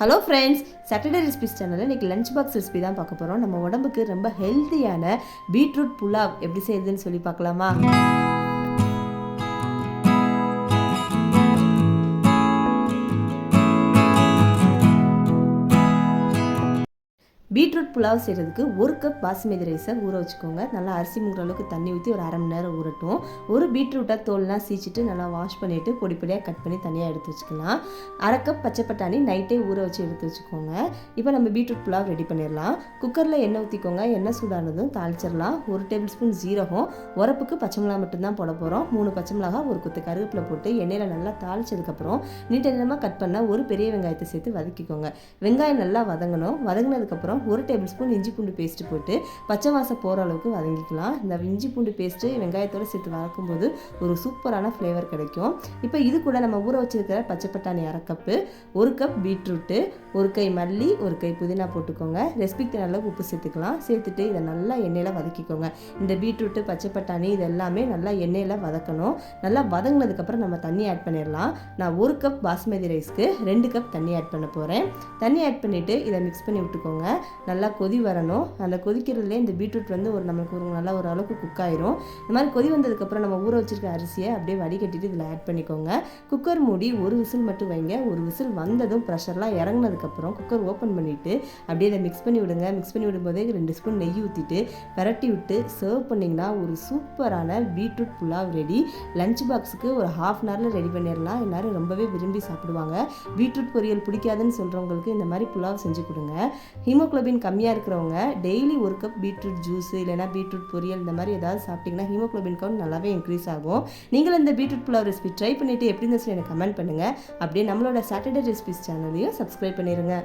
Hello friends, Saturday recipes சேனலில் இன்றைக்கி lunch box recipe தான் பார்க்க போகிறோம். நம்ம உடம்புக்கு ரொம்ப ஹெல்த்தியான பீட்ரூட் புலாவ் எப்படி செய்யுதுன்னு சொல்லி பார்க்கலாமா? பீட்ரூட் புலாவ் செய்கிறதுக்கு 1 கப் பாசுமதி ரைஸை ஊற வச்சுக்கோங்க. நல்லா அரிசி முங்குற அளவுக்கு தண்ணி ஊற்றி ஒரு 1/2 மணி நேரம் ஊறட்டும். ஒரு பீட்ரூட்டை தோல்லாம் சீச்சிட்டு நல்லா வாஷ் பண்ணிவிட்டு பொடி பொடியாக கட் பண்ணி தனியாக எடுத்து வச்சுக்கலாம். 1/2 கப் பச்சை பட்டாணி நைட்டே ஊற வச்சு எடுத்து வச்சுக்கோங்க. இப்போ நம்ம பீட்ரூட் புலாவ் ரெடி பண்ணிடலாம். குக்கரில் எண்ணெய் ஊற்றிக்கோங்க. எண்ணெய் சூடானதும் தாளிச்சிடலாம். 1 டேபிள் ஸ்பூன் ஜீரகம், உரப்புக்கு பச்சை மிளகா மட்டும்தான் போட போகிறோம். 3 பச்சை மிளகா, ஒரு கொத்து கருவேப்பிலை போட்டு எண்ணெயில் நல்லா தாளிச்சதுக்கப்புறம் நீட்ட நீளமாக கட் பண்ண ஒரு பெரிய வெங்காயத்தை சேர்த்து வதக்கிக்கோங்க. வெங்காயம் நல்லா வதங்கணும். வதங்கினதுக்கப்புறம் 1 டேபிள் ஸ்பூன் இஞ்சி பூண்டு பேஸ்ட்டு போட்டு பச்சை வாசம் போகிற அளவுக்கு வதங்கிக்கலாம். இந்த இஞ்சி பூண்டு பேஸ்ட்டு வெங்காயத்தோடு சேர்த்து வதக்கும்போது ஒரு சூப்பரான ஃப்ளேவர் கிடைக்கும். இப்போ இது கூட நம்ம ஊற வச்சிருக்கிற பச்சை பட்டாணி 1/2 கப்பு, 1 கப் பீட்ரூட்டு, 1 கை மல்லி, 1 கை புதினா போட்டுக்கோங்க. ரெசிபிக்கு தேவையான அளவுக்கு உப்பு சேர்த்துக்கலாம். சேர்த்துட்டு இதை நல்லா எண்ணெயில் வதக்கிக்கோங்க. இந்த பீட்ரூட்டு பச்சை பட்டாணி இது எல்லாமே நல்லா எண்ணெயில் வதக்கணும். நல்லா வதங்கினதுக்கப்புறம் நம்ம தண்ணி ஆட் பண்ணிடலாம். நான் 1 கப் பாஸ்மதி ரைஸ்க்கு 2 கப் தண்ணி ஆட் பண்ண போகிறேன். தண்ணி ஆட் பண்ணிவிட்டு இதை மிக்ஸ் பண்ணி விட்டுக்கோங்க. நல்லா கொதி வரணும். அந்த கொதிக்கிறதுலே இந்த பீட்ரூட் வந்து நமக்கு நல்லா ஒரு அளவுக்கு குக் ஆயிரும். இந்த மாதிரி கொதி வந்ததுக்கப்புறம் நம்ம ஊற வச்சிருக்க அரிசியை அப்படியே வடிகட்டிட்டு இதில் ஆட் பண்ணிக்கோங்க. குக்கர் மூடி ஒரு விசில் மட்டும் வைங்க. ஒரு விசில் வந்ததும் ப்ரெஷர்லாம் இறங்கினதுக்கப்புறம் குக்கர் ஓப்பன் பண்ணிவிட்டு அப்படியே இதை மிக்ஸ் பண்ணி விடுங்க. மிக்ஸ் பண்ணி விடும்போதே 2 ஸ்பூன் நெய் ஊற்றிட்டு பரட்டி விட்டு சர்வ் பண்ணிங்கன்னா ஒரு சூப்பரான பீட்ரூட் புலாவ் ரெடி. லஞ்ச் பாக்ஸுக்கு ஒரு 1/2 அன் ஹவரில் ரெடி பண்ணிடலாம். எல்லோரும் ரொம்பவே விரும்பி சாப்பிடுவாங்க. பீட்ரூட் பொரியல் பிடிக்காதுன்னு சொல்கிறவங்களுக்கு இந்த மாதிரி புலாவ் செஞ்சு கொடுங்க. ஹீமோக்ளோபின் கம்மியாக இருக்கிறவங்க டெய்லி 1 கப் பீட்ரூட் ஜூஸ் இல்லைனா பீட்ரூட் பொரியல் இந்த மாதிரி ஏதாவது சாப்பிட்டிங்கன்னா ஹீமோக்ளோபின் கவுண்ட் நல்லாவே இன்க்ரீஸ் ஆகும். நீங்களும் இந்த பீட்ரூட் புலாவ் ரெசிபி ட்ரை பண்ணிவிட்டு எப்படி இருந்துச்சு எனக்கு கமெண்ட் பண்ணுங்கள். அப்படியே நம்மளோட சாட்டர்டே ரெசிபிஸ் சேனலையும் சப்ஸ்கிரைப் பண்ணிடுங்க.